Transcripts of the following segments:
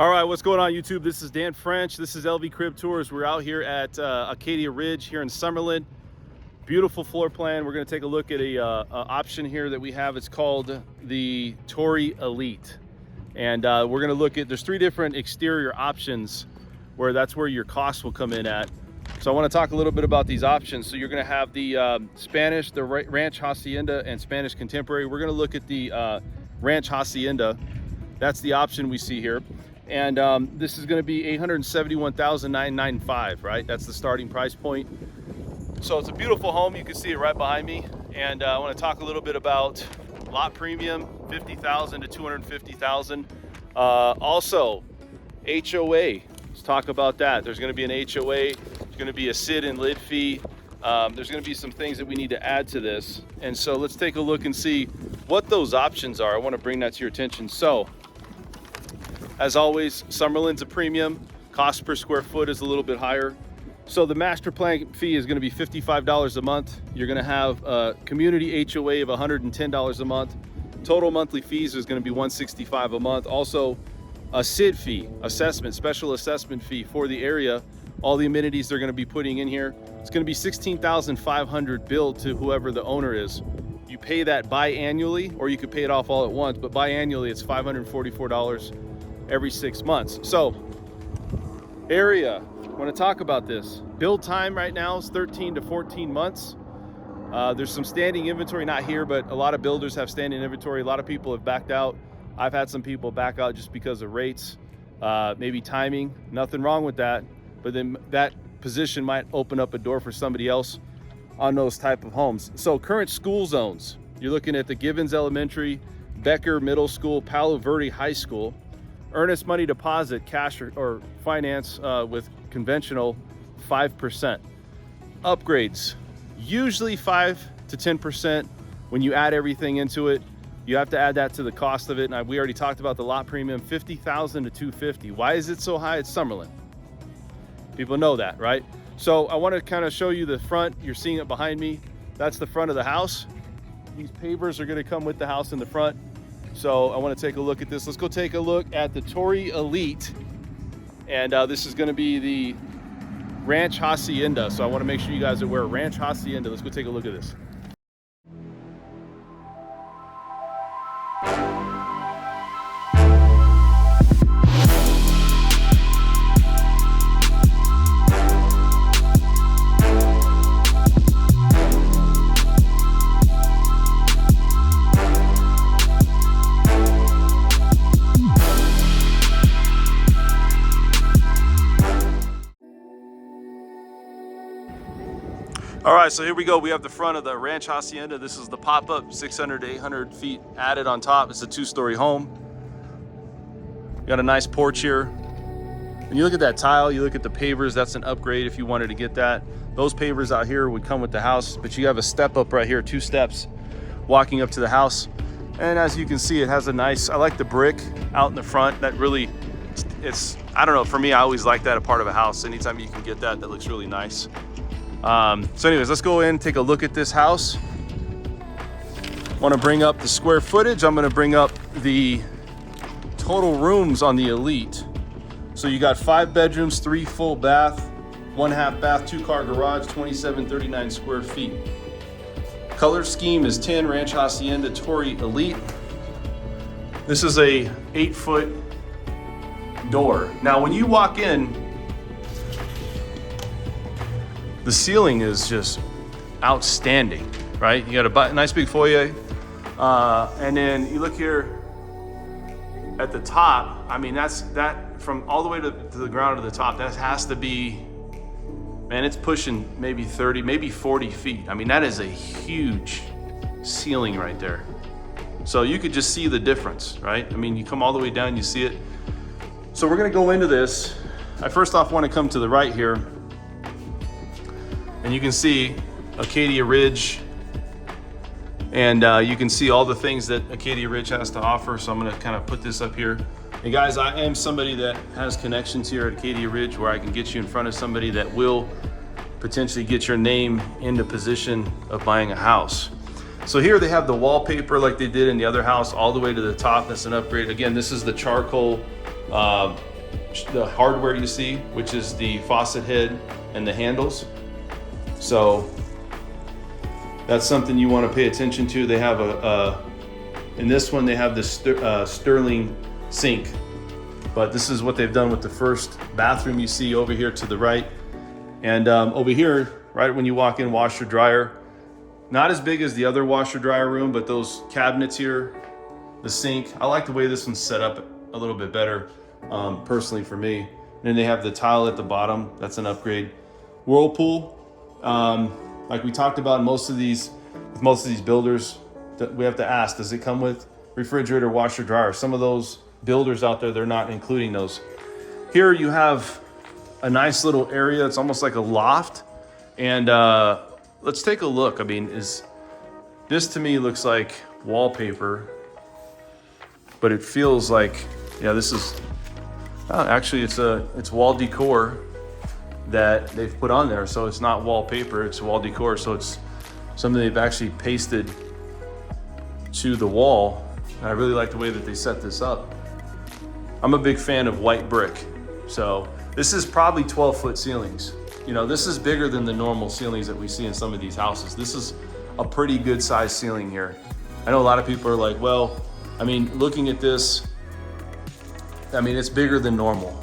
All right, what's going on YouTube? This is Dan French. This is LV Crib Tours. We're out here at Acadia Ridge here in Summerlin. Beautiful floor plan. We're going to take a look at a option here that we have. It's called the Torre Elite. And we're going to look at, there's three different exterior options where that's where your costs will come in at. So I want to talk a little bit about these options. So you're going to have the Spanish, the Ranch Hacienda, and Spanish Contemporary. We're going to look at the Ranch Hacienda. That's the option we see here. And this is going to be $871,995, right? That's the starting price point. So it's a beautiful home. You can see it right behind me. And I want to talk a little bit about lot premium, $50,000 to $250,000. Also, HOA. Let's talk about that. There's going to be an HOA. There's going to be a sit and lid fee. There's going to be some things that we need to add to this. And so let's take a look and see what those options are. I want to bring that to your attention. So, as always, Summerlin's a premium. Cost per square foot is a little bit higher. So the master plan fee is going to be $55 a month. You're going to have a community HOA of $110 a month. Total monthly fees is going to be $165 a month. Also, a SID fee, special assessment fee for the area. All the amenities they're going to be putting in here. It's going to be $16,500 billed to whoever the owner is. You pay that biannually, or you could pay it off all at once, but biannually it's $544 every 6 months. So, area, I want to talk about this. Build time right now is 13 to 14 months. There's some standing inventory, not here, but a lot of builders have standing inventory. A lot of people have backed out. I've had some people back out just because of rates, maybe timing. Nothing wrong with that, but then that position might open up a door for somebody else on those type of homes. So current school zones, you're looking at the Givens Elementary, Becker Middle School, Palo Verde High School. Earnest money deposit, cash or finance with conventional, 5%. Upgrades, usually 5 to 10%. When you add everything into it, you have to add that to the cost of it. And we already talked about the lot premium, $50,000 to $250,000. Why is it so high? It's Summerlin. People know that, right? So I want to kind of show you the front. You're seeing it behind me. That's the front of the house. These pavers are going to come with the house in the front. So I want to take a look at this. Let's go take a look at the Torre Elite. And this is going to be the Ranch Hacienda. So I want to make sure you guys are aware. Ranch Hacienda. Let's go take a look at this. All right, so here we go. We have the front of the Ranch Hacienda. This is the pop-up, 600 to 800 feet added on top. It's a 2-story home. Got a nice porch here. When you look at that tile, you look at the pavers, that's an upgrade if you wanted to get that. Those pavers out here would come with the house, but you have a step up right here, 2 steps walking up to the house. And as you can see, it has a nice, I like the brick out in the front. That really, it's, I don't know, for me, I always like that a part of a house. Anytime you can get that, that looks really nice. So anyways, let's go in and take a look at this house. Want to bring up the square footage. I'm going to bring up the total rooms on the Elite. So you got 5 bedrooms, 3 full bath, 1 half bath, 2-car garage, 2739 square feet. Color scheme is 10 Ranch Hacienda Torre Elite. This is a 8-foot door. Now when you walk in, the ceiling is just outstanding, right? You got a nice big foyer. And then you look here at the top. I mean, that from all the way to the ground to the top, that has to be, man, it's pushing maybe 30, maybe 40 feet. I mean, that is a huge ceiling right there. So you could just see the difference, right? I mean, you come all the way down, you see it. So we're gonna go into this. I first off wanna come to the right here. And you can see Acadia Ridge, and you can see all the things that Acadia Ridge has to offer. So I'm gonna kind of put this up here. And guys, I am somebody that has connections here at Acadia Ridge where I can get you in front of somebody that will potentially get your name into position of buying a house. So here they have the wallpaper like they did in the other house all the way to the top. That's an upgrade. Again, this is the charcoal the hardware you see, which is the faucet head and the handles. So that's something you want to pay attention to. They have in this one, they have the Sterling sink, but this is what they've done with the first bathroom you see over here to the right. And over here, right when you walk in, washer dryer. Not as big as the other washer dryer room, but those cabinets here, the sink. I like the way this one's set up a little bit better, personally for me. And then they have the tile at the bottom. That's an upgrade. Whirlpool, like we talked about, most of these builders, we have to ask, does it come with refrigerator, washer, dryer? Some of those builders out there, they're not including those. Here you have a nice little area. It's almost like a loft. And let's take a look. I mean, this to me looks like wallpaper, but it feels like, yeah, this is, actually it's wall decor that they've put on there. So it's not wallpaper, it's wall decor. So it's something they've actually pasted to the wall. And I really like the way that they set this up. I'm a big fan of white brick. So this is probably 12-foot ceilings. You know, this is bigger than the normal ceilings that we see in some of these houses. This is a pretty good sized ceiling here. I know a lot of people are like, well, I mean, looking at this, I mean, it's bigger than normal.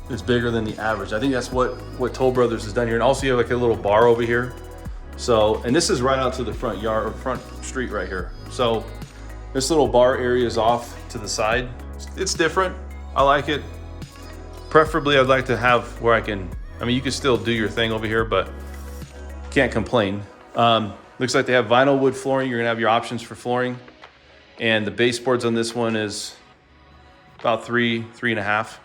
It's bigger than the average. I think that's what Toll Brothers has done here. And also you have like a little bar over here. So, and this is right out to the front yard or front street right here. So this little bar area is off to the side. It's different. I like it. Preferably I'd like to have where I can, I mean, you can still do your thing over here, but can't complain. Looks like they have vinyl wood flooring. You're gonna have your options for flooring. And the baseboards on this one is about 3.5,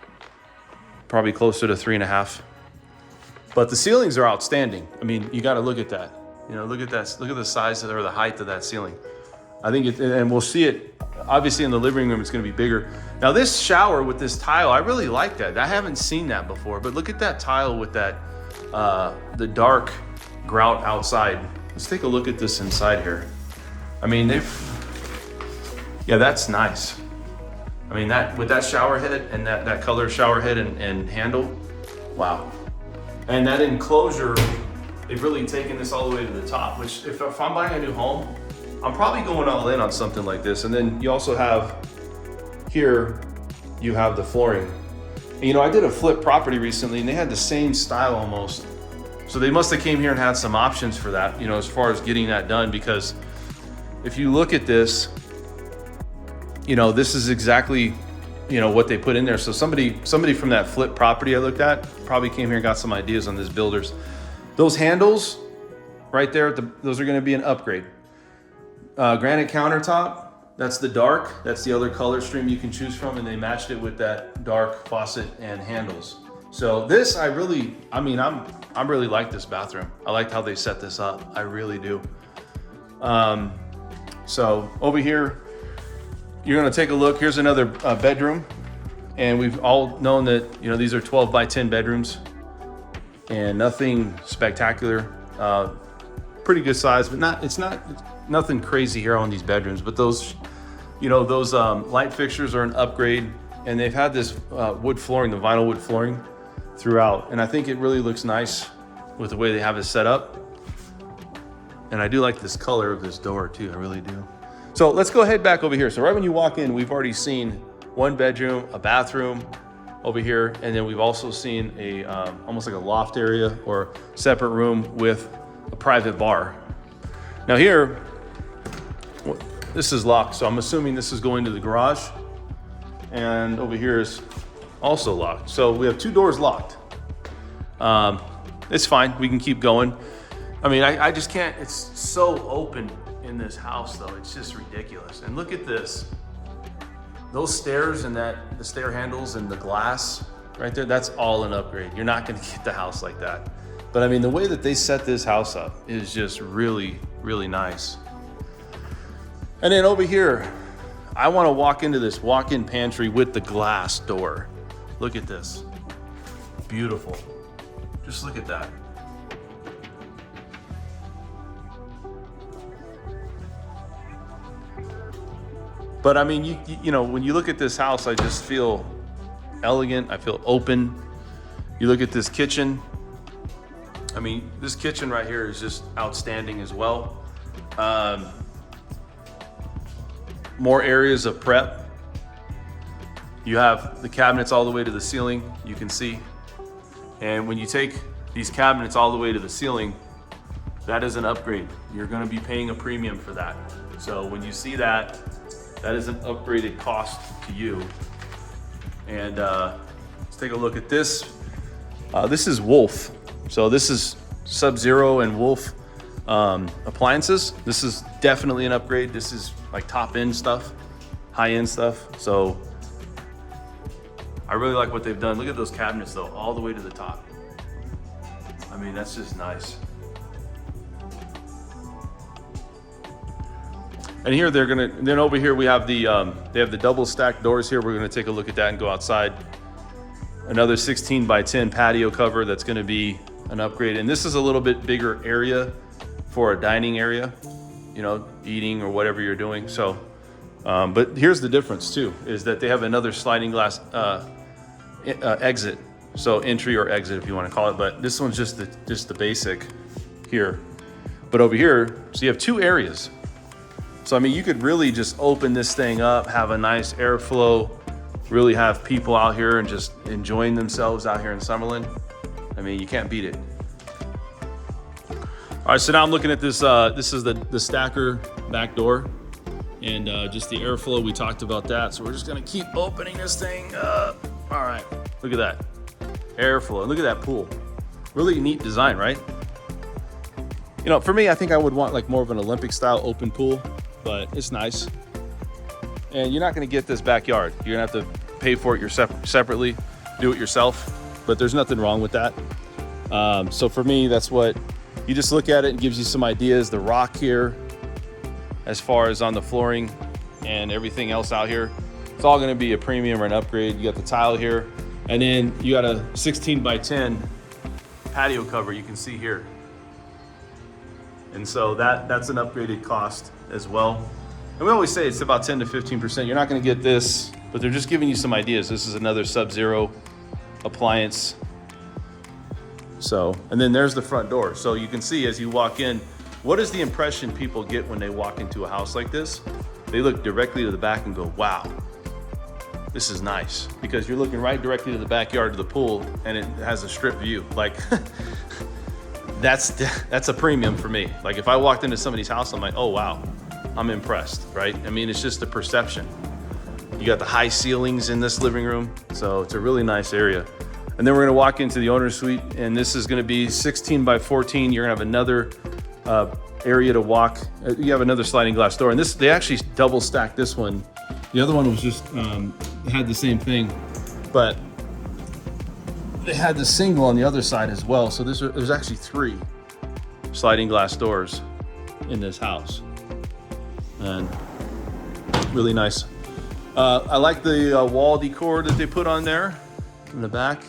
probably closer to 3.5. But the ceilings are outstanding. I mean, you gotta look at that. You know, look at that, look at the size or the height of that ceiling. I think and we'll see it, obviously in the living room, it's gonna be bigger. Now this shower with this tile, I really like that. I haven't seen that before, but look at that tile with that, the dark grout outside. Let's take a look at this inside here. I mean, yeah, that's nice. I mean, that with that shower head and that color shower head and handle, wow. And that enclosure, they've really taken this all the way to the top, which if I'm buying a new home, I'm probably going all in on something like this. And then you also have here, you have the flooring. And, you know, I did a flip property recently and they had the same style almost. So they must have came here and had some options for that, you know, as far as getting that done, because if you look at this, you know, this is exactly, you know, what they put in there. So somebody from that flip property I looked at probably came here and got some ideas on this builders. Those handles right there, those are gonna be an upgrade. Granite countertop, that's the dark, that's the other color stream you can choose from, and they matched it with that dark faucet and handles. So this, I really like this bathroom. I like how they set this up, I really do. So over here, you're gonna take a look. Here's another bedroom. And we've all known that, you know, these are 12 by 10 bedrooms and nothing spectacular. Pretty good size, but it's nothing crazy here on these bedrooms. But those, you know, those light fixtures are an upgrade, and they've had this wood flooring, the vinyl wood flooring throughout. And I think it really looks nice with the way they have it set up. And I do like this color of this door too, I really do. So let's go ahead back over here. So right when you walk in, we've already seen one bedroom, a bathroom over here, and then we've also seen a almost like a loft area or separate room with a private bar. Now here, this is locked, so I'm assuming this is going to the garage, and over here is also locked. So we have two doors locked. It's fine, we can keep going. I mean, I just can't, it's so open in this house though, it's just ridiculous. And look at this. Those stairs and the stair handles and the glass right there, that's all an upgrade. You're not gonna get the house like that. But I mean, the way that they set this house up is just really, really nice. And then over here, I wanna walk into this walk-in pantry with the glass door. Look at this, beautiful. Just look at that. But I mean, you know, when you look at this house, I just feel elegant. I feel open. You look at this kitchen. I mean, this kitchen right here is just outstanding as well. More areas of prep. You have the cabinets all the way to the ceiling, you can see. And when you take these cabinets all the way to the ceiling, that is an upgrade. You're gonna be paying a premium for that. So when you see that, that is an upgraded cost to you. And let's take a look at this. This is Wolf. So this is Sub-Zero and Wolf appliances. This is definitely an upgrade. This is like top end stuff, high end stuff. So I really like what they've done. Look at those cabinets though, all the way to the top. I mean, that's just nice. And here then over here we have they have the double stacked doors here. We're gonna take a look at that and go outside. Another 16 by 10 patio cover that's gonna be an upgrade. And this is a little bit bigger area for a dining area, you know, eating or whatever you're doing. So, but here's the difference too, is that they have another sliding glass exit. So entry or exit if you wanna call it, but this one's just the basic here. But over here, so you have two areas. So I mean, you could really just open this thing up, have a nice airflow, really have people out here and just enjoying themselves out here in Summerlin. I mean, you can't beat it. All right, so now I'm looking at this. This is the stacker back door, and just the airflow. We talked about that, so we're just gonna keep opening this thing up. All right, look at that airflow. Look at that pool. Really neat design, right? You know, for me, I think I would want like more of an Olympic style open pool, but it's nice. And you're not gonna get this backyard. You're gonna have to pay for it separately, do it yourself, but there's nothing wrong with that. So for me, that's what, you just look at it and gives you some ideas. The rock here, as far as on the flooring and everything else out here, it's all gonna be a premium or an upgrade. You got the tile here, and then you got a 16 by 10 patio cover you can see here. And so that's an upgraded cost as well. And we always say it's about 10 to 15%. You're not gonna get this, but they're just giving you some ideas. This is another Sub-Zero appliance. So, and then there's the front door. So you can see as you walk in, what is the impression people get when they walk into a house like this? They look directly to the back and go, wow, this is nice. Because you're looking right directly to the backyard of the pool and it has a strip view. Like, that's a premium for me. Like if I walked into somebody's house, I'm like, oh wow, I'm impressed, right? I mean, it's just the perception. You got the high ceilings in this living room, so it's a really nice area. And then we're gonna walk into the owner's suite, and this is gonna be 16 by 14. You're gonna have another area to walk. You have another sliding glass door, and this, they actually double stacked this one. The other one was just, had the same thing, but they had the single on the other side as well. So there's actually 3 sliding glass doors in this house. And really nice. I like the wall decor that they put on there in the back.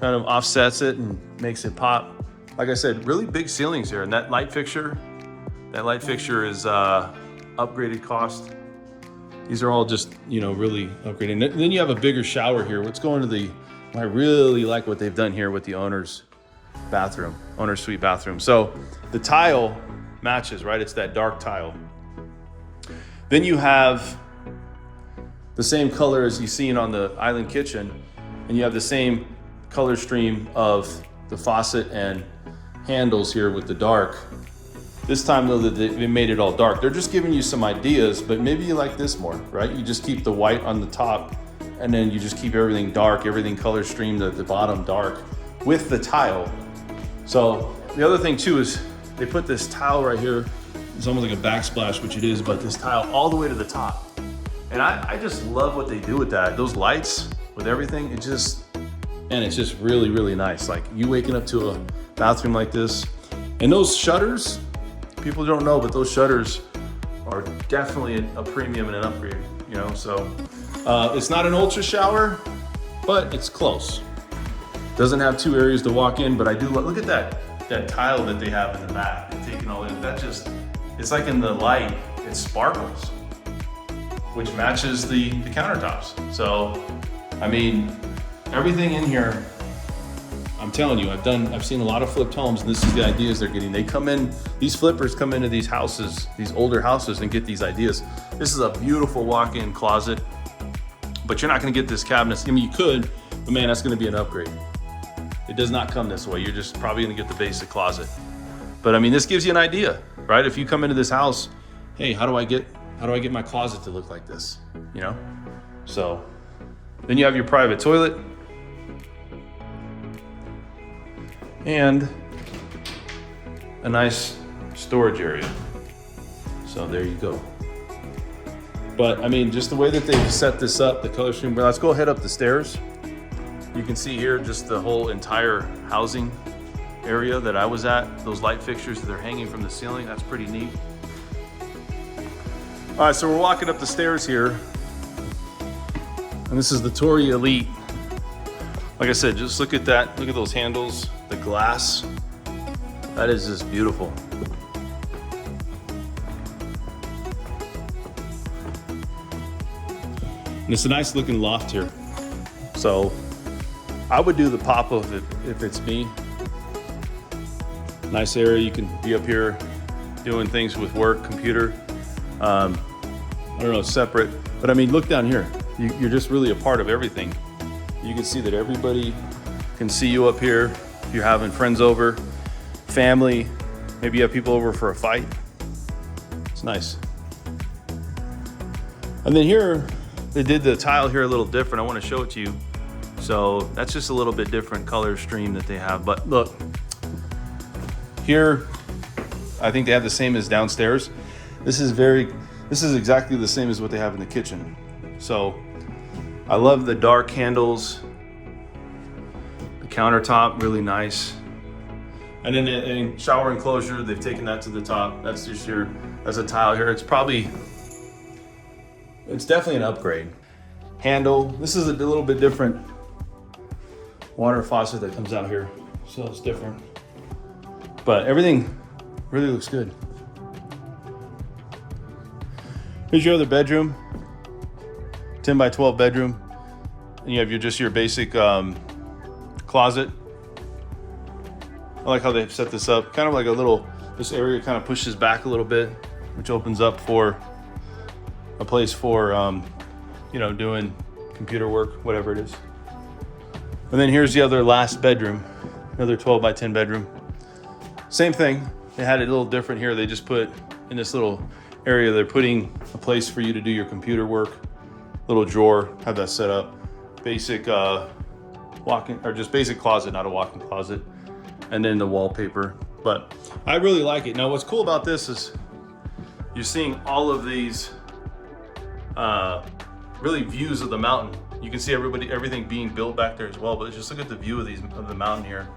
Kind of offsets it and makes it pop. Like I said, really big ceilings here. And that light fixture is upgraded cost. These are all just, you know, really upgraded. And then you have a bigger shower here. Let's go into the, I really like what they've done here with the owner's bathroom, owner's suite bathroom. So the tile matches, right? It's that dark tile. Then you have the same color as you've seen on the island kitchen, and you have the same color stream of the faucet and handles here with the dark. This time though, they made it all dark. They're just giving you some ideas, but maybe you like this more, right? You just keep the white on the top, and then you just keep everything dark, everything color streamed at the bottom dark with the tile. So the other thing too is they put this tile right here. It's almost like a backsplash, which it is, but this tile all the way to the top. And I just love what they do with that. Those lights with everything, it's just really, really nice. Like you waking up to a bathroom like this. And those shutters, people don't know, but those shutters are definitely a premium and an upgrade, you know? So it's not an ultra shower, but it's close. Doesn't have 2 areas to walk in, but I do look at that tile that they have in the back. They're taking all in, that just, it's like in the light, it sparkles, which matches the countertops. So I mean, everything in here, I'm telling you, I've seen a lot of flipped homes, and this is the ideas they're getting. They come in, these flippers come into these houses, these older houses, and get these ideas. This is a beautiful walk-in closet, but you're not gonna get this cabinet. I mean, you could, but man, that's gonna be an upgrade. It does not come this way. You're just probably gonna get the basic closet. But I mean, this gives you an idea, right? If you come into this house, hey, how do I get my closet to look like this, you know? So, then you have your private toilet, and a nice storage area. So there you go. But I mean, just the way that they've set this up, the color scheme. But let's go head up the stairs. You can see here just the whole entire housing area that I was at. Those light fixtures that are hanging from the ceiling, that's pretty neat. All right, so we're walking up the stairs here. And this is the Torre Elite. Like I said, just look at that. Look at those handles, the glass. That is just beautiful. And it's a nice looking loft here. So I would do the pop-up if it's me. Nice area, you can be up here doing things with work, computer. I don't know, separate. But I mean, look down here. You're just really a part of everything. You can see that everybody can see you up here. If you're having friends over, family, maybe you have people over for a fight. It's nice. And then here, they did the tile here a little different. I want to show it to you. So that's just a little bit different color stream that they have. But look, here, I think they have the same as downstairs. This is exactly the same as what they have in the kitchen. So I love the dark handles, the countertop, really nice. And then in shower enclosure, they've taken that to the top. That's just that's a tile here. It's definitely an upgrade. Handle, this is a little bit different water faucet that comes out here. So it's different. But everything really looks good. Here's your other bedroom, 10 by 12 bedroom. And you have your basic closet. I like how they've set this up. Kind of like this area kind of pushes back a little bit, which opens up for a place for, doing computer work, whatever it is. And then here's the other last bedroom, another 12 by 10 bedroom. Same thing, they had it a little different here. They just put in this little area, they're putting a place for you to do your computer work, little drawer, have that set up. Basic walk-in, or just basic closet, not a walk-in closet. And then the wallpaper, but I really like it. Now what's cool about this is you're seeing all of these really views of the mountain. You can see everything being built back there as well, but just look at the view of the mountain here.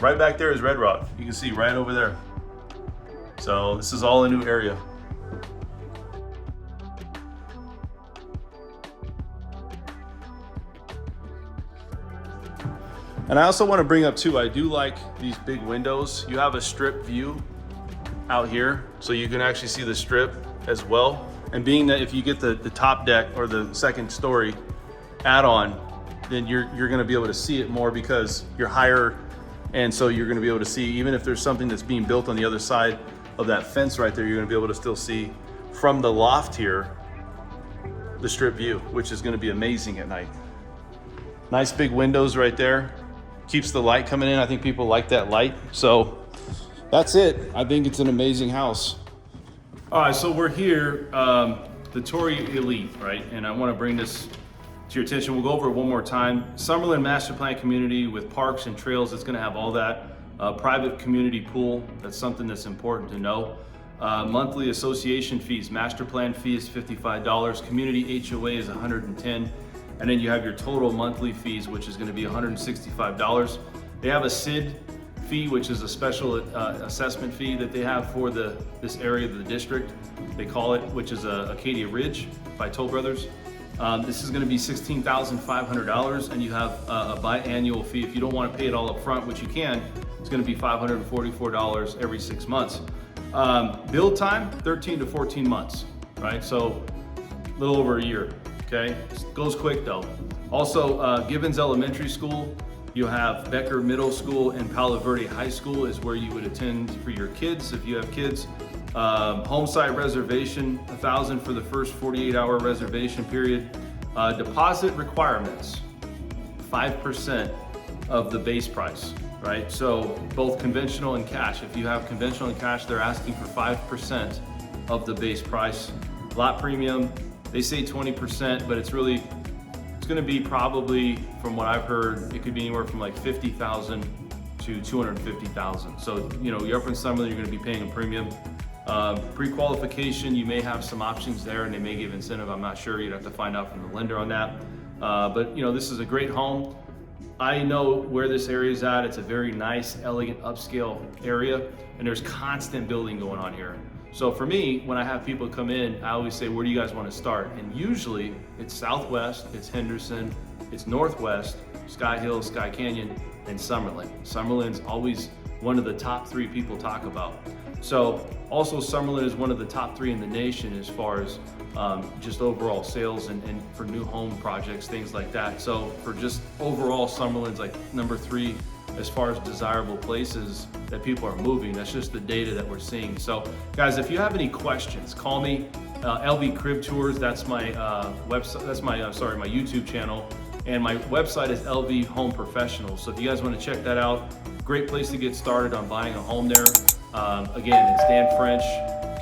Right back there is Red Rock. You can see right over there. So this is all a new area. And I also want to bring up too, I do like these big windows. You have a strip view out here, so you can actually see the strip as well. And being that if you get the top deck or the second story add-on, then you're going to be able to see it more because you're higher, and so you're going to be able to see, even if there's something that's being built on the other side of that fence right there, you're going to be able to still see from the loft here the strip view, which is going to be amazing at night. Nice big windows right there. Keeps the light coming in. I think people like that light. So that's it. I think it's an amazing house. All right, so we're here, the Torre Elite, right? And I want to bring this to your attention. We'll go over it one more time. Summerlin master plan community with parks and trails. It's going to have all that. Private community pool. That's something that's important to know. Monthly association fees. Master plan fee is $55. Community HOA is $110. And then you have your total monthly fees, which is going to be $165. They have a SID fee, which is a special assessment fee that they have for this area of the district. They call it, which is Acadia Ridge by Toll Brothers. This is going to be $16,500, and you have a biannual fee. If you don't want to pay it all up front, which you can, it's going to be $544 every 6 months. Build time, 13 to 14 months, right? So a little over a year. Okay, it goes quick though. Also, Gibbons Elementary School, you have Becker Middle School, and Palo Verde High School is where you would attend for your kids if you have kids. Home site reservation, $1,000 for the first 48-hour reservation period. Deposit requirements, 5% of the base price, right? So both conventional and cash. If you have conventional and cash, they're asking for 5% of the base price. Lot premium, they say 20%, but it's gonna be probably, from what I've heard, it could be anywhere from like 50,000 to 250,000. So, you know, you're up in Summerlin, you're gonna be paying a premium. Pre-qualification, you may have some options there and they may give incentive, I'm not sure, you'd have to find out from the lender on that. But you know, this is a great home. I know where this area is at. It's a very nice, elegant, upscale area, and there's constant building going on here. So for me, when I have people come in, I always say, where do you guys want to start? And usually it's Southwest, it's Henderson, it's Northwest, Sky Hill, Sky Canyon, and Summerlin. Summerlin's always one of the top 3 people talk about. So also Summerlin is one of the top 3 in the nation as far as just overall sales and for new home projects, things like that. So for just overall, Summerlin's like number 3 as far as desirable places that people are moving. That's just the data that we're seeing. So guys, if you have any questions, call me. LV Crib Tours, that's my website, that's my my YouTube channel, and my website is LV Home Professionals. So if you guys want to check that out, great place to get started on buying a home there. Again, it's Dan French.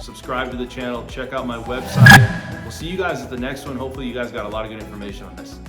Subscribe to the channel, check out my website. We'll see you guys at the next one. Hopefully you guys got a lot of good information on this.